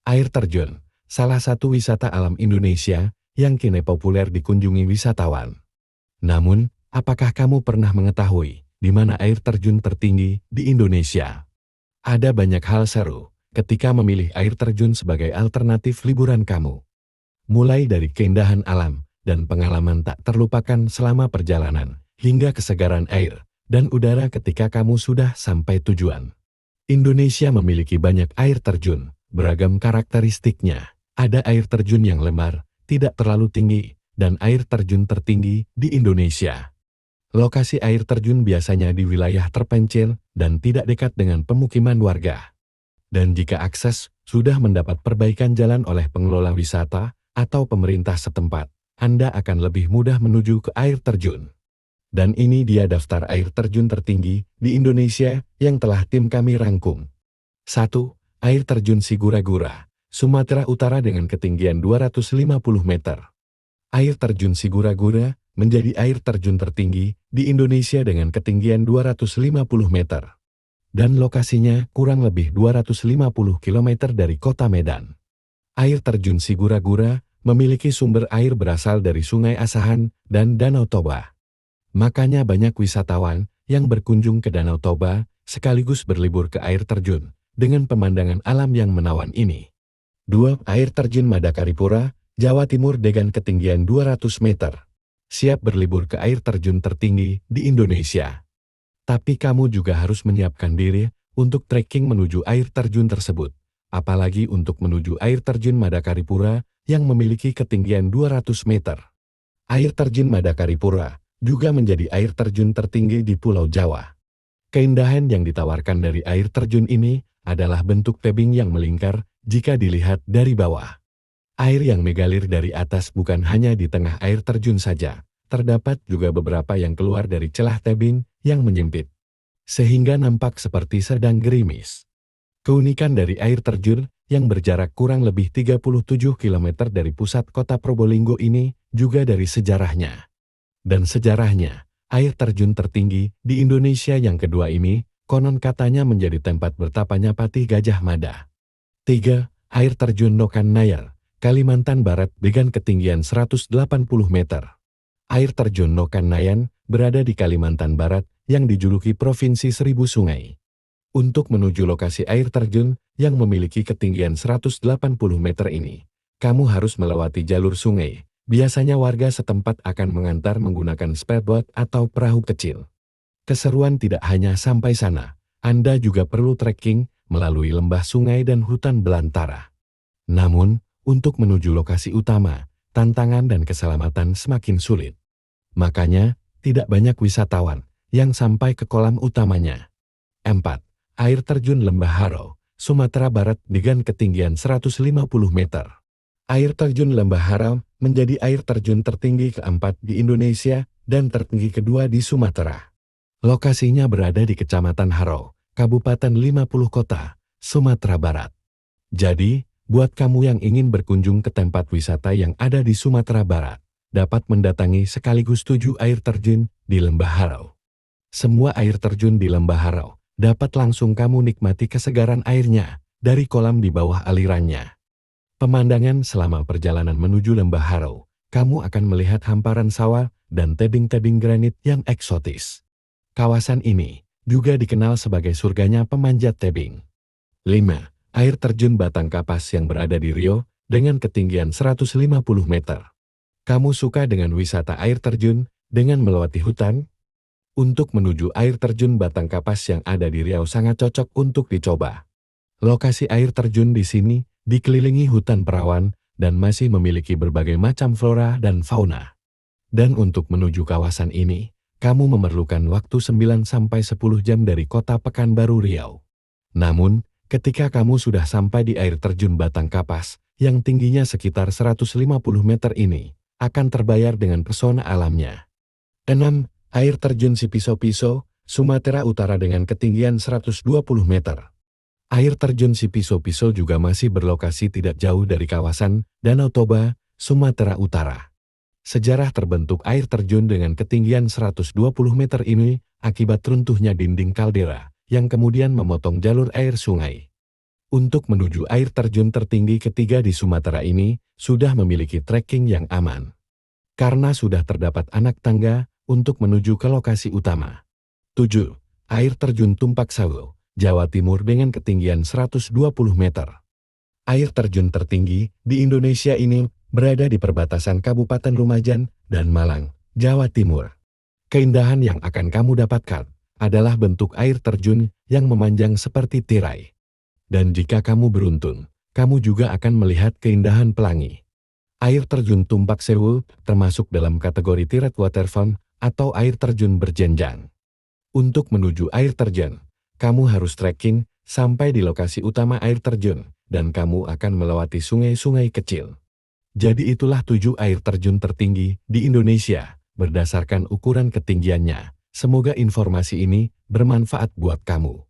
Air terjun, salah satu wisata alam Indonesia yang kini populer dikunjungi wisatawan. Namun, apakah kamu pernah mengetahui di mana air terjun tertinggi di Indonesia? Ada banyak hal seru ketika memilih air terjun sebagai alternatif liburan kamu. Mulai dari keindahan alam dan pengalaman tak terlupakan selama perjalanan, hingga kesegaran air dan udara ketika kamu sudah sampai tujuan. Indonesia memiliki banyak air terjun, beragam karakteristiknya. Ada air terjun yang lebar, tidak terlalu tinggi, dan air terjun tertinggi di Indonesia. Lokasi air terjun biasanya di wilayah terpencil dan tidak dekat dengan pemukiman warga. Dan jika akses sudah mendapat perbaikan jalan oleh pengelola wisata atau pemerintah setempat, Anda akan lebih mudah menuju ke air terjun. Dan ini dia daftar air terjun tertinggi di Indonesia yang telah tim kami rangkum. 1. Air terjun Sigura-gura, Sumatera Utara dengan ketinggian 250 meter. Air terjun Sigura-gura menjadi air terjun tertinggi di Indonesia dengan ketinggian 250 meter. Dan lokasinya kurang lebih 250 km dari kota Medan. Air terjun Sigura-gura memiliki sumber air berasal dari Sungai Asahan dan Danau Toba. Makanya banyak wisatawan yang berkunjung ke Danau Toba sekaligus berlibur ke air terjun dengan pemandangan alam yang menawan ini. 2. Air terjun Madakaripura, Jawa Timur dengan ketinggian 200 meter. Siap berlibur ke air terjun tertinggi di Indonesia. Tapi kamu juga harus menyiapkan diri untuk trekking menuju air terjun tersebut. Apalagi untuk menuju air terjun Madakaripura yang memiliki ketinggian 200 meter. Air terjun Madakaripura juga menjadi air terjun tertinggi di Pulau Jawa. Keindahan yang ditawarkan dari air terjun ini adalah bentuk tebing yang melingkar jika dilihat dari bawah. Air yang mengalir dari atas bukan hanya di tengah air terjun saja, terdapat juga beberapa yang keluar dari celah tebing yang menyempit, sehingga nampak seperti sedang gerimis. Keunikan dari air terjun yang berjarak kurang lebih 37 km dari pusat kota Probolinggo ini juga dari sejarahnya. Dan sejarahnya, air terjun tertinggi di Indonesia yang kedua ini, konon katanya menjadi tempat bertapanya Patih Gajah Mada. 3. Air terjun Nokan Nayar, Kalimantan Barat dengan ketinggian 180 meter. Air terjun Nokan Nayan berada di Kalimantan Barat yang dijuluki Provinsi Seribu Sungai. Untuk menuju lokasi air terjun yang memiliki ketinggian 180 meter ini, kamu harus melewati jalur sungai. Biasanya warga setempat akan mengantar menggunakan speedboat atau perahu kecil. Keseruan tidak hanya sampai sana, Anda juga perlu trekking melalui lembah sungai dan hutan belantara. Namun, untuk menuju lokasi utama, tantangan dan keselamatan semakin sulit. Makanya, tidak banyak wisatawan yang sampai ke kolam utamanya. 4. Air terjun Lembah Harau, Sumatera Barat dengan ketinggian 150 meter. Air terjun Lembah Harau menjadi air terjun tertinggi keempat di Indonesia dan tertinggi kedua di Sumatera. Lokasinya berada di Kecamatan Harau, Kabupaten 50 Kota, Sumatera Barat. Jadi, buat kamu yang ingin berkunjung ke tempat wisata yang ada di Sumatera Barat, dapat mendatangi sekaligus 7 air terjun di Lembah Harau. Semua air terjun di Lembah Harau dapat langsung kamu nikmati kesegaran airnya dari kolam di bawah alirannya. Pemandangan selama perjalanan menuju Lembah Harau, kamu akan melihat hamparan sawah dan tebing-tebing granit yang eksotis. Kawasan ini juga dikenal sebagai surganya pemanjat tebing. 5. Air terjun Batang Kapas yang berada di Riau dengan ketinggian 150 meter. Kamu suka dengan wisata air terjun dengan melewati hutan? Untuk menuju air terjun Batang Kapas yang ada di Riau sangat cocok untuk dicoba. Lokasi air terjun di sini dikelilingi hutan perawan dan masih memiliki berbagai macam flora dan fauna. Dan untuk menuju kawasan ini, kamu memerlukan waktu 9-10 jam dari kota Pekanbaru Riau. Namun, ketika kamu sudah sampai di air terjun Batang Kapas, yang tingginya sekitar 150 meter ini, akan terbayar dengan pesona alamnya. 6. Air terjun Sipiso-Piso, Sumatera Utara dengan ketinggian 120 meter. Air terjun Sipiso-Piso juga masih berlokasi tidak jauh dari kawasan Danau Toba, Sumatera Utara. Sejarah terbentuk air terjun dengan ketinggian 120 meter ini akibat runtuhnya dinding kaldera yang kemudian memotong jalur air sungai. Untuk menuju air terjun tertinggi ketiga di Sumatera ini, sudah memiliki trekking yang aman. Karena sudah terdapat anak tangga untuk menuju ke lokasi utama. 7. Air terjun Tumpak Sawu, Jawa Timur dengan ketinggian 120 meter. Air terjun tertinggi di Indonesia ini berada di perbatasan Kabupaten Lumajang dan Malang, Jawa Timur. Keindahan yang akan kamu dapatkan adalah bentuk air terjun yang memanjang seperti tirai. Dan jika kamu beruntung, kamu juga akan melihat keindahan pelangi. Air terjun Tumpak Sewu termasuk dalam kategori Tired Waterfall atau air terjun berjenjang. Untuk menuju air terjun, kamu harus trekking sampai di lokasi utama air terjun, dan kamu akan melewati sungai-sungai kecil. Jadi itulah 7 air terjun tertinggi di Indonesia, berdasarkan ukuran ketinggiannya. Semoga informasi ini bermanfaat buat kamu.